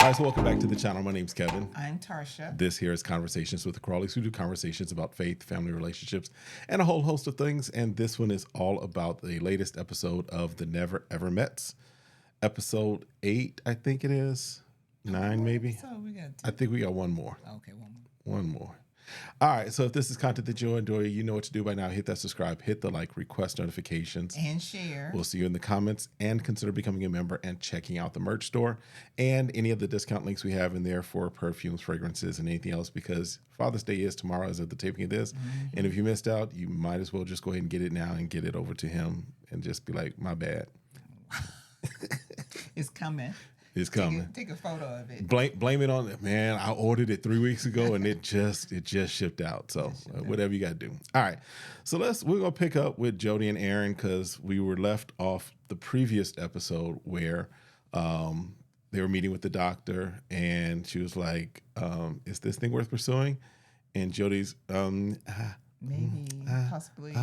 guys, welcome back to the channel. My name's Kevin. I'm Tarsha. This here is Conversations with the Crawleys, who do conversations about faith, family relationships, and a whole host of things. And this one is all about the latest episode of The Never Ever Mets. Episode 8, I think it is. 9, maybe. So we got I think we got one more. Okay, one more. One more. All right. So if this is content that you enjoy, you know what to do by now. Hit that subscribe, hit the like, request notifications. And share. We'll see you in the comments, and consider becoming a member and checking out the merch store and any of the discount links we have in there for perfumes, fragrances, and anything else, because Father's Day is tomorrow as of the taping of this. And if you missed out, you might as well just go ahead and get it now and get it over to him and just be like, my bad. It's coming. It's coming. Take a photo of it. Blame it on, man, I ordered it 3 weeks ago and it just shipped out. So whatever you got to do. All right. So we're going to pick up with Jody and Aaron, because we were left off the previous episode where they were meeting with the doctor, and she was like, is this thing worth pursuing? And Jody's, maybe, possibly.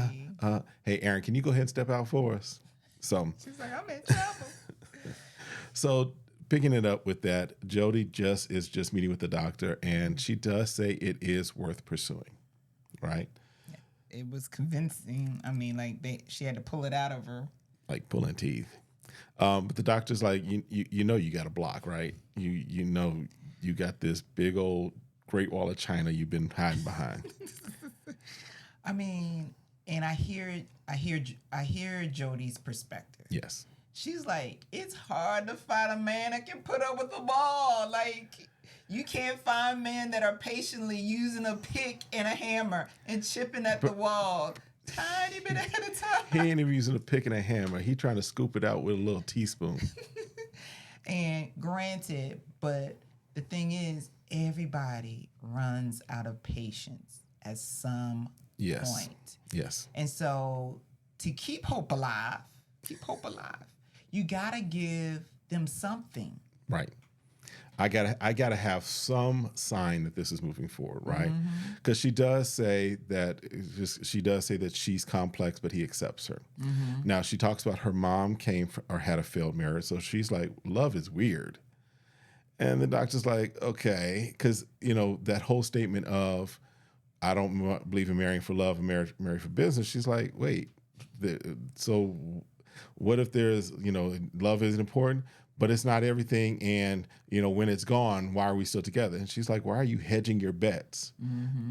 Hey, Aaron, can you go ahead and step out for us? So She's like, I'm in trouble. So picking it up with that, Jody is just meeting with the doctor, and she does say it is worth pursuing, right? It was convincing. I mean, like she had to pull it out of her. Like pulling teeth. But the doctor's like, you know you got a block, right? You know you got this big old Great Wall of China you've been hiding behind. I mean, and I hear Jody's perspective. Yes. She's like, it's hard to find a man that can put up with the ball. Like, you can't find men that are patiently using a pick and a hammer and chipping at the wall tiny bit at a time. He ain't even using a pick and a hammer. He trying to scoop it out with a little teaspoon. And granted, but the thing is, everybody runs out of patience at some point. Yes. And so to keep hope alive, you gotta give them something. Right. I gotta have some sign that this is moving forward, right? Because she does say that she's complex, but he accepts her. Now she talks about her mom had a failed marriage, so she's like, love is weird. And the doctor's like, okay, because that whole statement of, I don't believe in marrying for love and marry for business. She's like, wait, so what if there's, love isn't important, but it's not everything, and, when it's gone, why are we still together? And she's like, why are you hedging your bets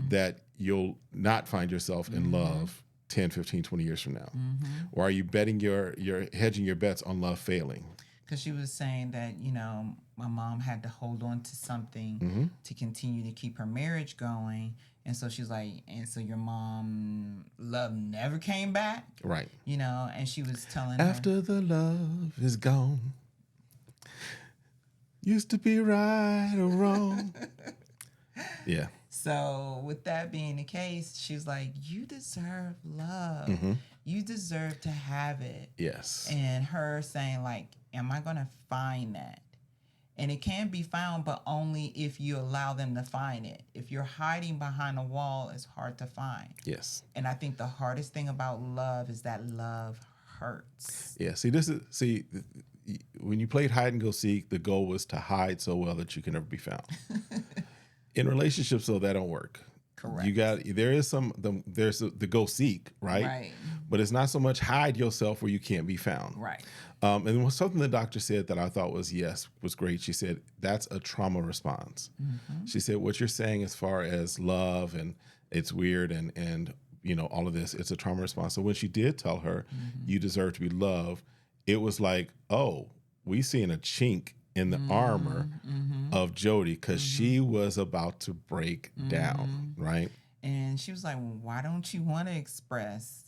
that you'll not find yourself in love 10, 15, 20 years from now? Or are you betting you're hedging your bets on love failing? Because she was saying that, my mom had to hold on to something to continue to keep her marriage going. And so she's like, and so your mom, love never came back? Right. And she was telling After the love is gone, used to be right or wrong. Yeah. So with that being the case, she's like, you deserve love. You deserve to have it. Yes. And her saying like, am I going to find that? And it can be found, but only if you allow them to find it. If you're hiding behind a wall, it's hard to find. Yes. And I think the hardest thing about love is that love hurts. Yeah. See, when you played hide and go seek, the goal was to hide so well that you can never be found. In relationships, though, that don't work. Correct. There's the go seek, right? Right. But it's not so much hide yourself where you can't be found. Right. And there was something the doctor said that I thought was great. She said, that's a trauma response. She said, what you're saying as far as love and it's weird and all of this, it's a trauma response. So when she did tell her, you deserve to be loved, it was like, oh, we seeing a chink in the armor of Jody, because she was about to break down, right? And she was like, well, why don't you want to express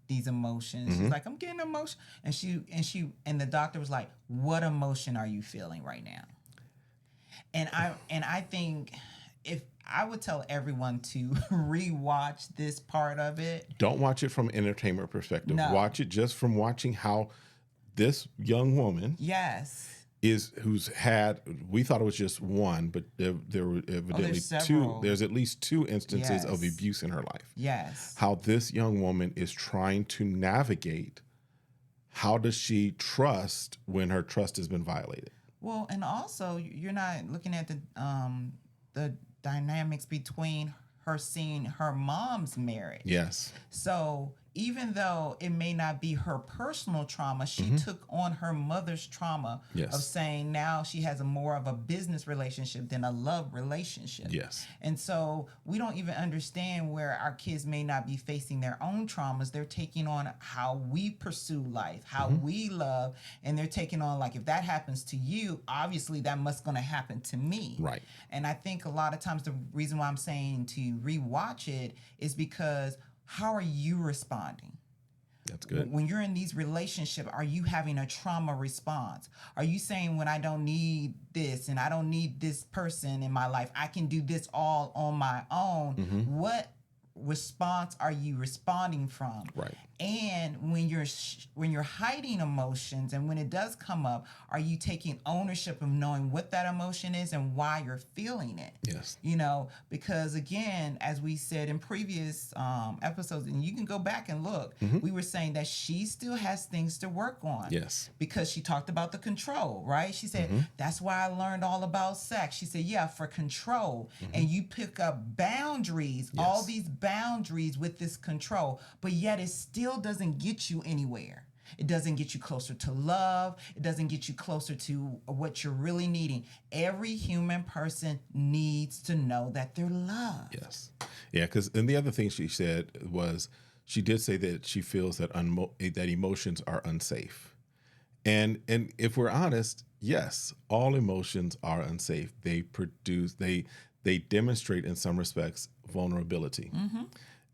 these emotions? She's like, I'm getting emotion. And the doctor was like, what emotion are you feeling right now? And I think if I would tell everyone to rewatch this part of it. Don't watch it from an entertainment perspective. No. Watch it just from watching how this young woman who's had, we thought it was just one, but there were evidently two. There's at least two instances of abuse in her life. Yes. How this young woman is trying to navigate, how does she trust when her trust has been violated? Well, and also you're not looking at the dynamics between her seeing her mom's marriage. Yes. So even though it may not be her personal trauma, she took on her mother's trauma of saying now she has a more of a business relationship than a love relationship. Yes. And so we don't even understand where our kids may not be facing their own traumas. They're taking on how we pursue life, how we love, and they're taking on like, if that happens to you, obviously that must going to happen to me. Right. And I think a lot of times the reason why I'm saying to rewatch it is because how are you responding? That's good. When you're in these relationships, are you having a trauma response? Are you saying when I don't need this and I don't need this person in my life, I can do this all on my own? What response are you responding from? Right. And when you're hiding emotions and when it does come up, are you taking ownership of knowing what that emotion is and why you're feeling it? Yes. You know, because again, as we said in previous episodes, and you can go back and look, we were saying that she still has things to work on. Yes. Because she talked about the control, right? She said, that's why I learned all about sex. She said, yeah, for control. And you pick up boundaries, all these boundaries with this control, but yet it still doesn't get you anywhere. It doesn't get you closer to love. It doesn't get you closer to what you're really needing. Every human person needs to know that they're loved. Yes. Yeah, because and the other thing she said was she did say that she feels that that emotions are unsafe. And if we're honest, yes, all emotions are unsafe. They demonstrate in some respects vulnerability.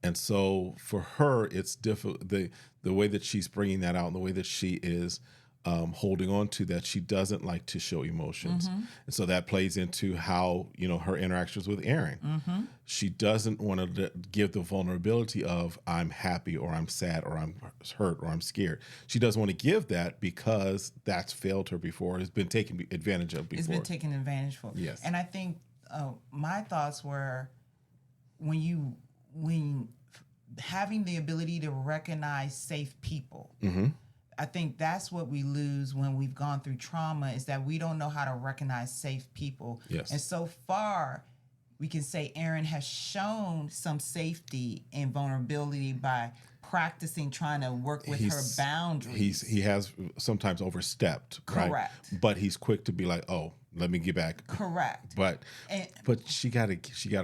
And so for her, it's difficult. The way that she's bringing that out and the way that she is holding on to that, she doesn't like to show emotions. And so that plays into how, her interactions with Aaron. She doesn't want to give the vulnerability of I'm happy or I'm sad or I'm hurt or I'm scared. She doesn't want to give that because that's failed her before. It's been taken advantage of before. It's been taken advantage of. Yes. And I think my thoughts were when having the ability to recognize safe people. I think that's what we lose when we've gone through trauma is that we don't know how to recognize safe people. Yes. And so far, we can say Aaron has shown some safety and vulnerability by practicing trying to work with her boundaries. He has sometimes overstepped. Correct. Right? But he's quick to be like, oh, let me get back. Correct. But she gotta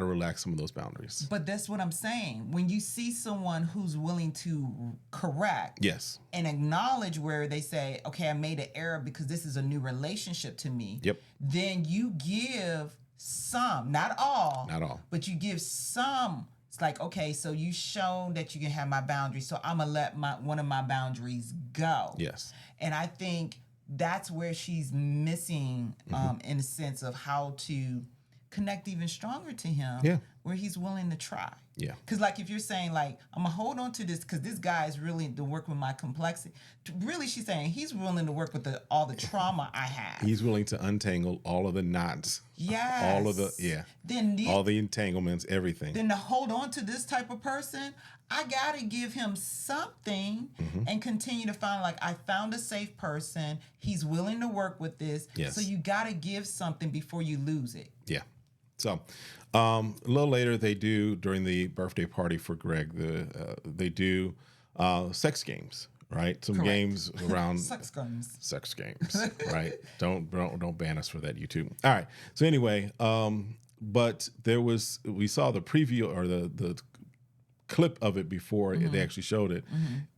relax some of those boundaries. But that's what I'm saying. When you see someone who's willing to correct, yes, and acknowledge where they say, okay, I made an error because this is a new relationship to me. Yep. Then you give some, not all, but you give some. It's like, okay, so you shown that you can have my boundaries, so I'm gonna let one of my boundaries go. Yes. And I think that's where she's missing in a sense of how to connect even stronger to him, where he's willing to try. Yeah. Because like if you're saying like, I'm going to hold on to this because this guy is really to work with my complexity. Really, she's saying he's willing to work with all the trauma I have. He's willing to untangle all of the knots. Yes. All of all the entanglements, everything. Then to hold on to this type of person, I got to give him something and continue to find like, I found a safe person. He's willing to work with this. Yes. So you got to give something before you lose it. Yeah. So a little later, they do, during the birthday party for Greg, they do sex games, right? Some games around sex games, right? Don't ban us for that, YouTube. All right. So anyway, but we saw the preview or the clip of it before they actually showed it,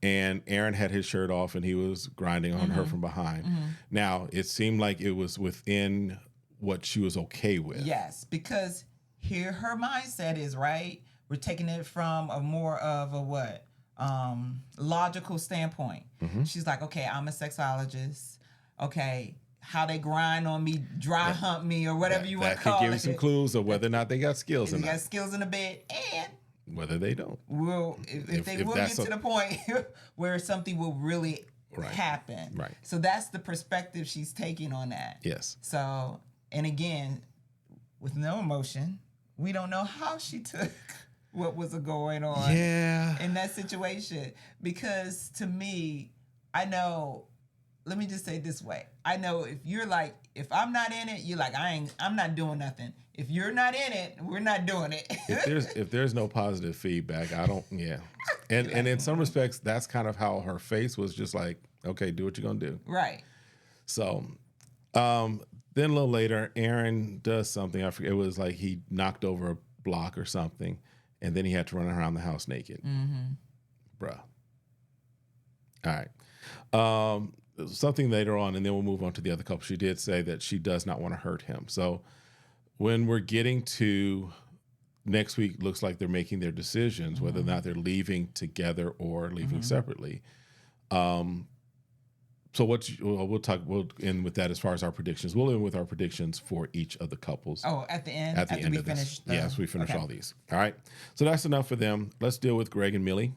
and Aaron had his shirt off and he was grinding on her from behind. Now it seemed like it was within what she was okay with. Yes, because here her mindset is, right? We're taking it from a more of a logical standpoint. She's like, okay, I'm a sexologist. Okay, how they grind on me, dry hump me, or whatever you want to call it. That could give you some clues of whether or not they got skills in that. They got skills in the bed, and whether they don't. Well, if they will get to the point where something will really happen. Right. So that's the perspective she's taking on that. Yes. So, and again, with no emotion, we don't know how she took what was going on in that situation. Because to me, I know let me just say it this way. I know if you're like, if I'm not in it, you're like, I'm not doing nothing. If you're not in it, we're not doing it. if there's no positive feedback, I don't. Yeah, and in some respects, that's kind of how her face was, just like, okay, do what you're gonna do. Right. So, then a little later, Aaron does something. I forget. It was like he knocked over a block or something, and then he had to run around the house naked. Bruh. All right. Something later on, and then we'll move on to the other couple. She did say that she does not want to hurt him. So when we're getting to next week, looks like they're making their decisions, whether or not they're leaving together or leaving separately. So we'll end with that as far as our predictions. We'll end with our predictions for each of the couples. Oh, at the end? After we finish yes, we finish all these. All right. So that's enough for them. Let's deal with Greg and Millie.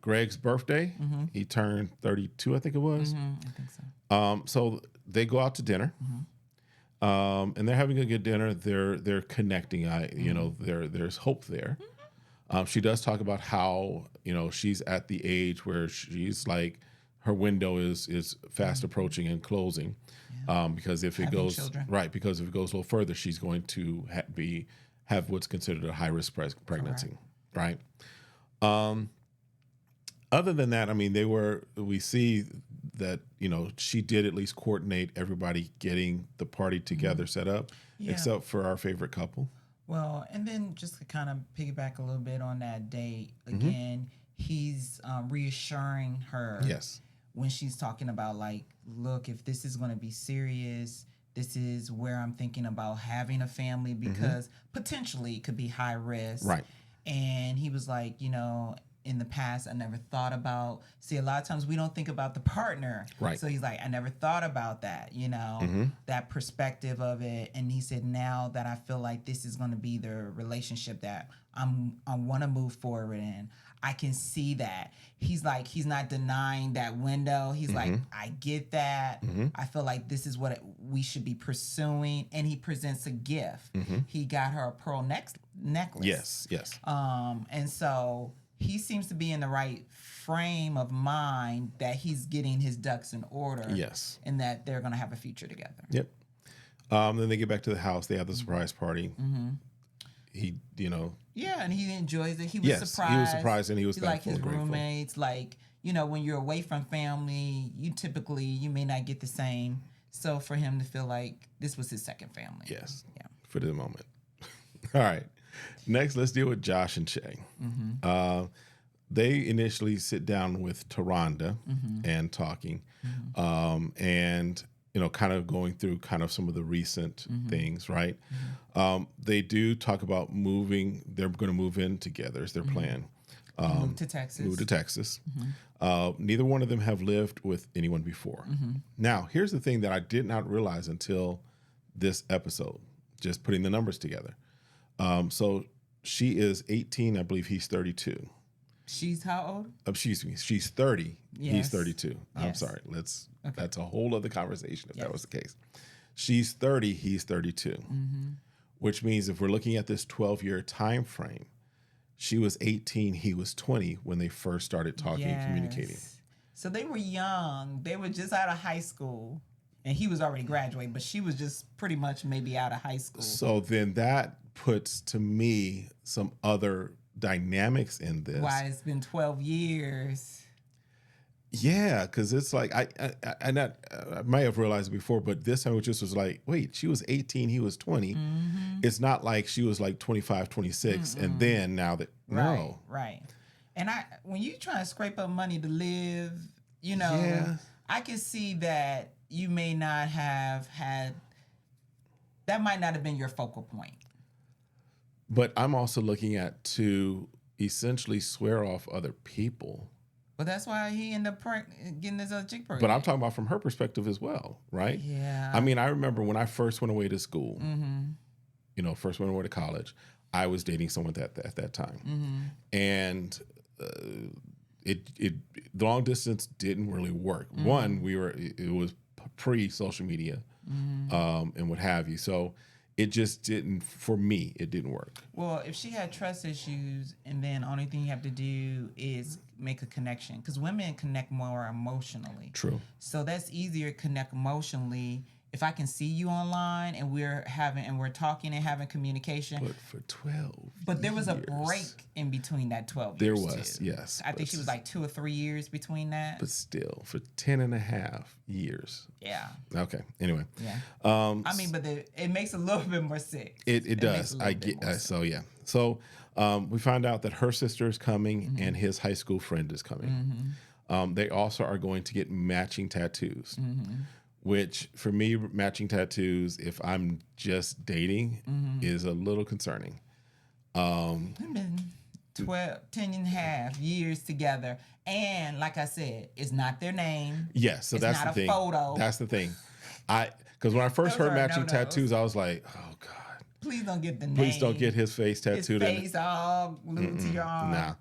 Greg's birthday, he turned 32, I think it was. I think so. So they go out to dinner, and they're having a good dinner. They're connecting. There's hope there. She does talk about how she's at the age where she's like her window is fast approaching and closing, because if it goes because if it goes a little further, she's going to have what's considered a high risk pregnancy, right? Other than that, I mean, we see that, she did at least coordinate everybody getting the party together set up, except for our favorite couple. Well, and then just to kind of piggyback a little bit on that date, again, he's reassuring her. Yes. When she's talking about, like, look, if this is going to be serious, this is where I'm thinking about having a family, because potentially it could be high risk. Right. And he was like, in the past, I never thought about, a lot of times we don't think about the partner. Right. So he's like, I never thought about that, that perspective of it. And he said, now that I feel like this is going to be the relationship that I want to move forward in, I can see that. He's like, he's not denying that window. He's like, I get that. I feel like this is what we should be pursuing. And he presents a gift. He got her a pearl necklace. Yes. And so he seems to be in the right frame of mind that he's getting his ducks in order. Yes. And that they're going to have a future together. Yep. Then they get back to the house. They have the surprise party. He, Yeah, and he enjoys it. He was surprised. He was surprised, and he was thankful. Like his roommates, like, when you're away from family, you may not get the same. So for him to feel like this was his second family. Yes. Yeah. For the moment. All right. Next, let's deal with Josh and Shay. They initially sit down with Taronda and talking, and kind of going through kind of some of the recent things, right? They do talk about moving. They're going to move in together is their plan. Move to Texas. Neither one of them have lived with anyone before. Now, here's the thing that I did not realize until this episode, just putting the numbers together. So she is 18. I believe he's 32. She's how old? Excuse me. She's 30. Yes. He's 32. Yes. I'm sorry. That's a whole other conversation if that was the case. She's 30. He's 32. Which means if we're looking at this 12-year time frame, she was 18. He was 20 when they first started talking and communicating. So they were young. They were just out of high school. And he was already graduating, but she was just pretty much maybe out of high school. So then that puts, to me, some other dynamics in this. Why it's been 12 years. Yeah, because it's like, I might have realized it before, but this time it just was like, wait, she was 18, he was 20. It's not like she was like 25, 26, and then now that, no. Right. And when you try to scrape up money to live, I can see that you may not have had, that might not have been your focal point. But I'm also looking at to essentially swear off other people. Well, that's why he ended up getting his other chick pregnant. But I'm talking about from her perspective as well, right? Yeah. I mean, I remember when I first went away to school, first went away to college, I was dating someone at that time. And it long distance didn't really work. One, it was pre-social media and what have you. So it just didn't, for me, it didn't work. Well, if she had trust issues and then only thing you have to do is make a connection because women connect more emotionally. True. So that's easier to connect emotionally. If I can see you online and we're talking and having communication. But for 12 But there was a years, break in between that 12 there years. There was, too. yes. I think she was like 2 or 3 years between that. But still, for 10 and a half years. Yeah. Okay. Anyway. Yeah. I mean, but it makes a little bit more sense. It does. I get. So yeah. So we find out that her sister is coming and his high school friend is coming. They also are going to get matching tattoos. Which for me, matching tattoos, if I'm just dating, is a little concerning. We've been 10 and a half years together. And like I said, it's not their name. Yes, so that's the thing. It's not a photo. That's the thing. Because when I first heard matching tattoos, I was like, oh, God. Please don't get the name. Please don't get his face tattooed. His face all glued to your arm. Nah.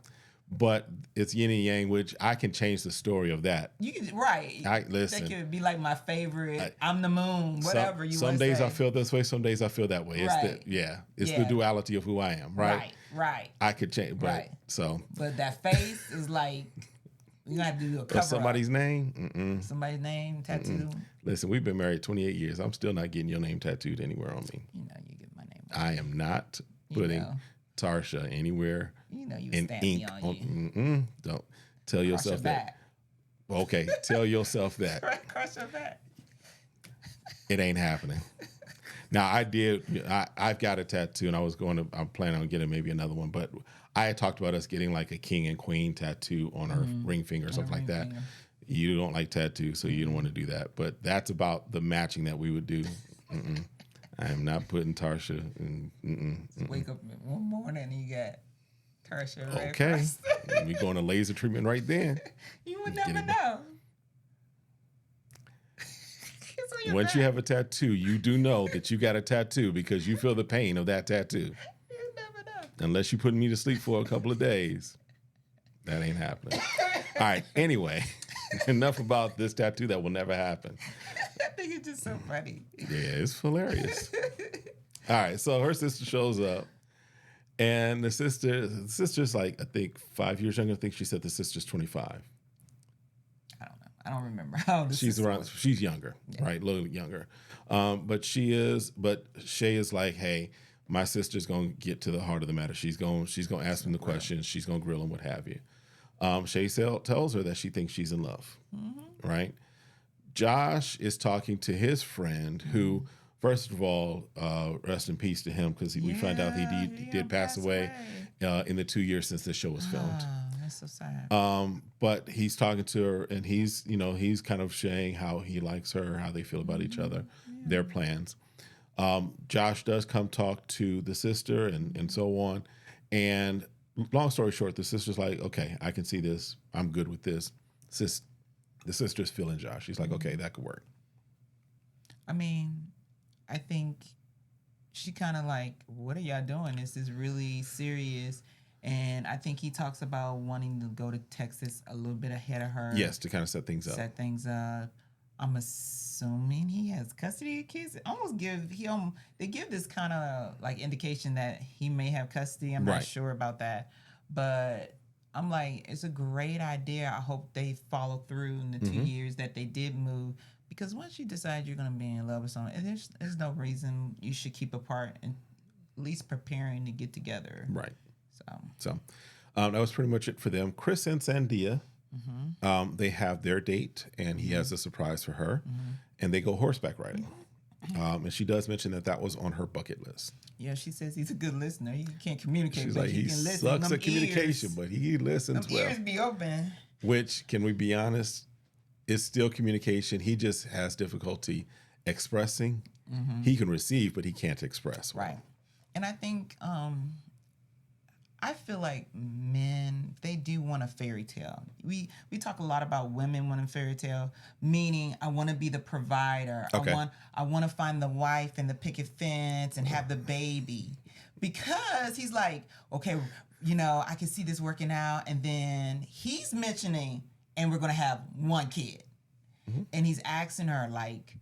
But it's yin and yang, which I can change the story of that. You can, right. Listen. That could be like my favorite. I'm the moon, whatever you want to say. Some days I feel this way, some days I feel that way. Right. It's the duality of who I am, right? Right. I could change, but But that face is like, you got to do a cover somebody's name? Somebody's name tattooed. Listen, we've been married 28 years. I'm still not getting your name tattooed anywhere on me. You know you get my name. I am not putting Tarsha anywhere. You know you in stamp ink me on you. Don't tell yourself that. Okay, tell yourself that. Cross your back. It ain't happening. Now I've got a tattoo, and I'm planning on getting maybe another one. But I had talked about us getting like a king and queen tattoo on our ring finger or something like that. Finger. You don't like tattoos, so you don't want to do that. But that's about the matching that we would do. I am not putting Tarsha. Wake up one morning and you got Tarsha. Okay, we going to laser treatment right then. You would never know. Once you have a tattoo, you do know that you got a tattoo because you feel the pain of that tattoo. You never know. Unless you put me to sleep for a couple of days, that ain't happening. All right. Anyway, enough about this tattoo that will never happen. I think it's just so funny. Yeah, it's hilarious. All right, so her sister shows up, and the sister's like, I think 5 years younger. I think she said the sister's 25. I don't know. I don't remember how she's younger, right? A little younger. But Shay is like, hey, my sister's gonna get to the heart of the matter. She's gonna ask him the questions. She's gonna grill him, what have you. Shay tells her that she thinks she's in love, right? Josh is talking to his friend who, first of all, rest in peace to him because we found out he did pass away in the 2 years since the show was filmed. That's so sad. But he's talking to her and he's kind of saying how he likes her, how they feel about each other, their plans. Josh does come talk to the sister and so on. And long story short, the sister's like, okay, I can see this. I'm good with this. The sister's feeling Josh. She's like, okay, that could work. I mean, I think she kind of like, what are y'all doing? This is really serious. And I think he talks about wanting to go to Texas a little bit ahead of her. Yes, to kind of set things up. I'm assuming he has custody of kids. They give this kind of like indication that he may have custody. I'm not sure about that. But I'm like, it's a great idea. I hope they follow through in the 2 years that they did move. Because once you decide you're going to be in love with someone, there's no reason you should keep apart and at least preparing to get together. Right. So that was pretty much it for them. Chris and Sandia, they have their date, and he has a surprise for her, and they go horseback riding. And she does mention that was on her bucket list. Yeah, she says he's a good listener. He can't communicate, She's but like, he can listen. Sucks at communication, but he listens well. Ears be open. Which, can we be honest, is still communication. He just has difficulty expressing. He can receive, but he can't express. Right. And I think I feel like men, they do want a fairy tale. We talk a lot about women wanting fairy tale, meaning I want to be the provider. Okay. I want to find the wife and the picket fence and have the baby. Because he's like, okay, I can see this working out. And then he's mentioning, and we're going to have one kid. And he's asking her, like,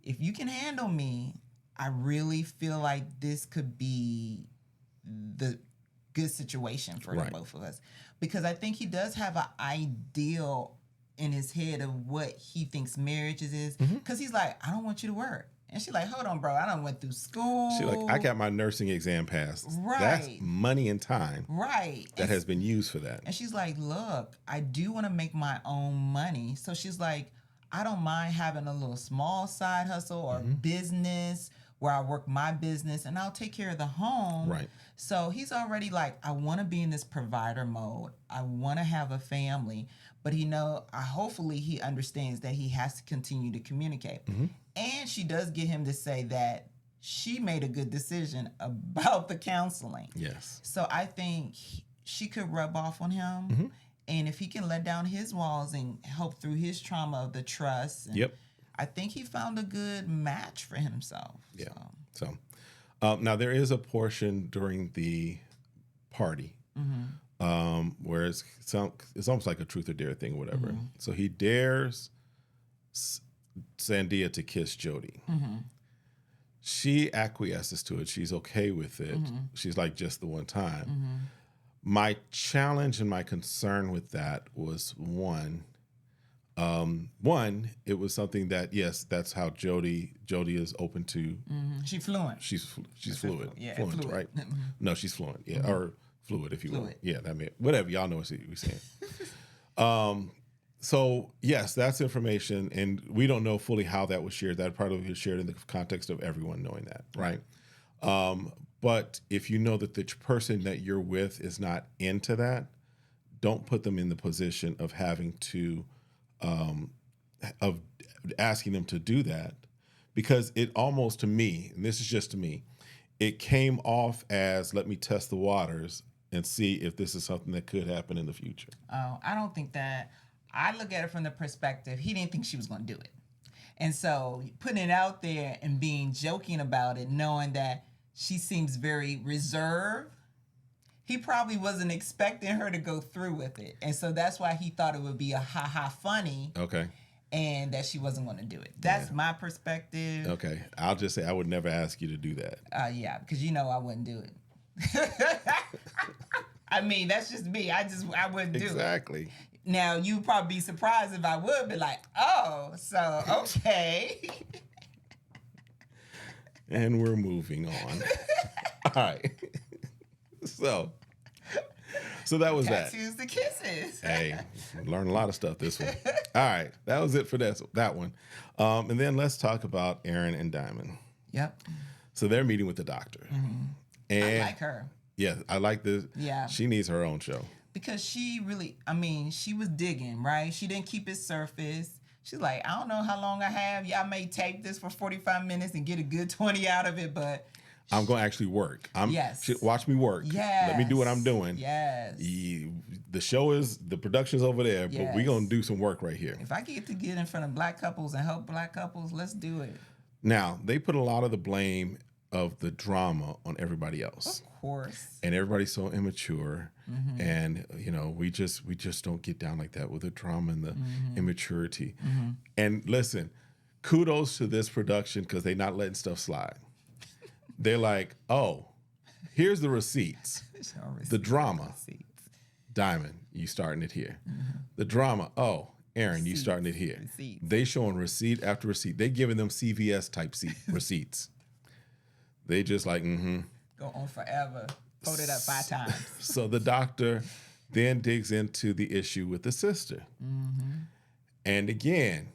if you can handle me, I really feel like this could be good situation for Right. the both of us. Because I think he does have an ideal in his head of what he thinks marriage is. Because he's like, I don't want you to work. And she's like, hold on, bro. I done went through school. She like, I got my nursing exam passed. Right. That's money and time. Right. That has been used for that. And she's like, look, I do want to make my own money. So she's like, I don't mind having a little small side hustle or business where I work my business and I'll take care of the home. Right. So he's already like, I want to be in this provider mode. I want to have a family. But hopefully he understands that he has to continue to communicate. And she does get him to say that she made a good decision about the counseling. Yes. So I think she could rub off on him. And if he can let down his walls and help through his trauma of the trust. Yep. I think he found a good match for himself. Yeah. So now there is a portion during the party where it's almost like a truth or dare thing or whatever. So he dares Sandia to kiss Jody. She acquiesces to it. She's okay with it. She's like, just the one time. My challenge and my concern with that was one, it was something that, yes, that's how Jody is open to. She's fluent. She's fluid. Yeah, fluent, fluid. right? No, she's fluent. Yeah, or fluid, if you will. Fluid. Yeah, that means whatever. Y'all know what we're saying. So yes, that's information, and we don't know fully how that was shared. That probably was shared in the context of everyone knowing that, right? But if you know that the person that you're with is not into that, don't put them in the position of having to, of asking them to do that, because it almost, to me, and this is just to me, it came off as, let me test the waters and see if this is something that could happen in the future. Oh, I don't think that. I look at it from the perspective, he didn't think she was going to do it. And so putting it out there and being joking about it, knowing that she seems very reserved, he probably wasn't expecting her to go through with it. And so that's why he thought it would be a ha-ha funny. Okay. And that she wasn't going to do it. That's my perspective. Okay. I'll just say I would never ask you to do that. Yeah, because I wouldn't do it. I mean, that's just me. I wouldn't do it. Exactly. Now, you'd probably be surprised if I would be like, oh, so, okay. And we're moving on. All right. So that was that. Tattoos to kisses. Hey, learned a lot of stuff this one. All right. That was it for that one. And then let's talk about Aaron and Diamond. Yep. So they're meeting with the doctor. And I like her. Yeah, I like this. Yeah. She needs her own show. Because she really, she was digging, right? She didn't keep it surface. She's like, I don't know how long I have. Y'all may tape this for 45 minutes and get a good 20 out of it, but I'm going to actually work. Yes. Watch me work. Yes. Let me do what I'm doing. Yes. The production's over there, but we're going to do some work right here. If I get to get in front of black couples and help black couples, let's do it. Now, they put a lot of the blame of the drama on everybody else. Of course. And everybody's so immature. And, we just don't get down like that with the drama and the immaturity. And listen, kudos to this production because they're not letting stuff slide. They're like, oh, here's the receipts. The drama. Diamond, you starting it here. The drama, oh, Aaron, you starting it here. They showing receipt after receipt. They giving them CVS type receipts. They just like, Go on forever. Hold it up 5 times. So the doctor then digs into the issue with the sister. And again,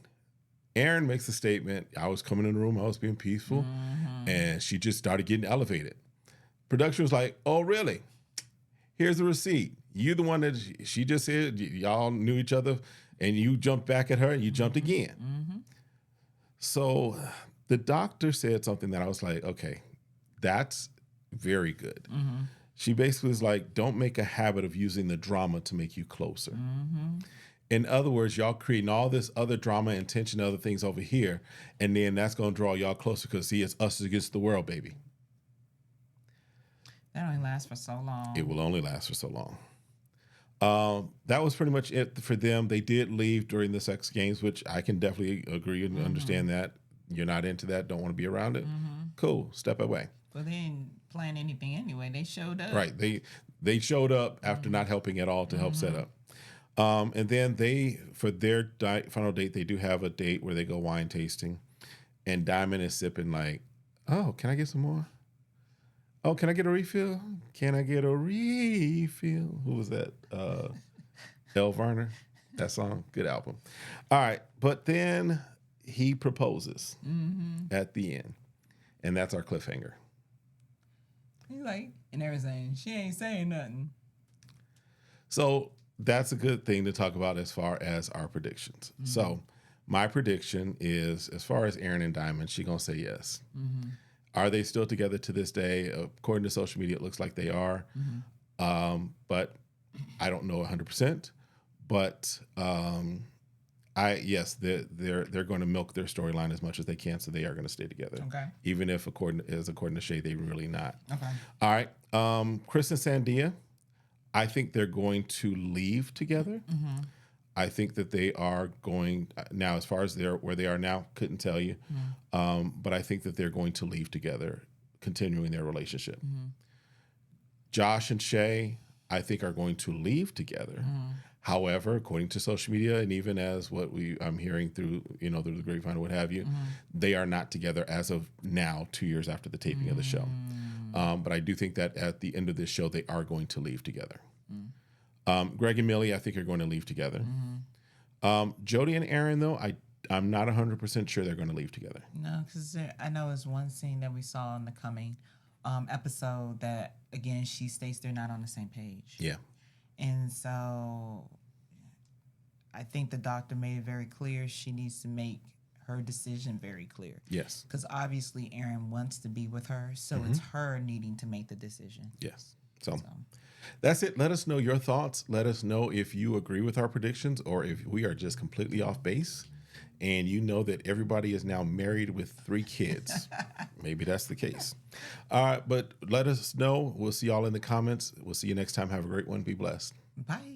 Aaron makes a statement. I was coming in the room. I was being peaceful. And she just started getting elevated. Production was like, oh, really? Here's the receipt. You the one that she just said y'all knew each other. And you jumped back at her and you jumped again. So the doctor said something that I was like, okay, that's very good. She basically was like, don't make a habit of using the drama to make you closer. In other words, y'all creating all this other drama and tension and other things over here, and then that's going to draw y'all closer because, see, it's us against the world, baby. That only lasts for so long. It will only last for so long. That was pretty much it for them. They did leave during the sex games, which I can definitely agree and understand that. You're not into that, don't want to be around it. Cool, step away. But they didn't plan anything anyway. They showed up. Right. They showed up after not helping at all to help set up. And then for their final date, they do have a date where they go wine tasting. And Diamond is sipping like, oh, can I get some more? Oh, can I get a refill? Can I get a refill? Who was that? El Varner. That song, good album. All right, but then he proposes at the end. And that's our cliffhanger. He's like, and everything. She ain't saying nothing. So that's a good thing to talk about as far as our predictions. So my prediction is, as far as Aaron and Diamond, she's going to say yes. Are they still together to this day? According to social media, it looks like they are. But I don't know 100%. But yes, they're going to milk their storyline as much as they can, so they are going to stay together. Okay. Even if according to Shay, they really not. Okay. All right. Chris and Sandia, I think they're going to leave together. I think that they are going now, as far as where they are now, couldn't tell you. But I think that they're going to leave together, continuing their relationship. Josh and Shay, I think, are going to leave together. However, according to social media, and even as what I'm hearing through through the grapevine or what have you, they are not together as of now, 2 years after the taping of the show. But I do think that at the end of this show, they are going to leave together. Greg and Millie, I think, are going to leave together. Jody and Aaron, though, I'm not 100% sure they're going to leave together. No, because I know it's one scene that we saw in the coming episode that, again, she states they're not on the same page. Yeah. And so I think the doctor made it very clear she needs to make her decision very clear. Yes. Because obviously Aaron wants to be with her, so it's her needing to make the decision. Yes. So that's it. Let us know your thoughts. Let us know if you agree with our predictions or if we are just completely off base and you know that everybody is now married with 3 kids. Maybe that's the case. All right, but let us know. We'll see y'all in the comments. We'll see you next time. Have a great one. Be blessed. Bye.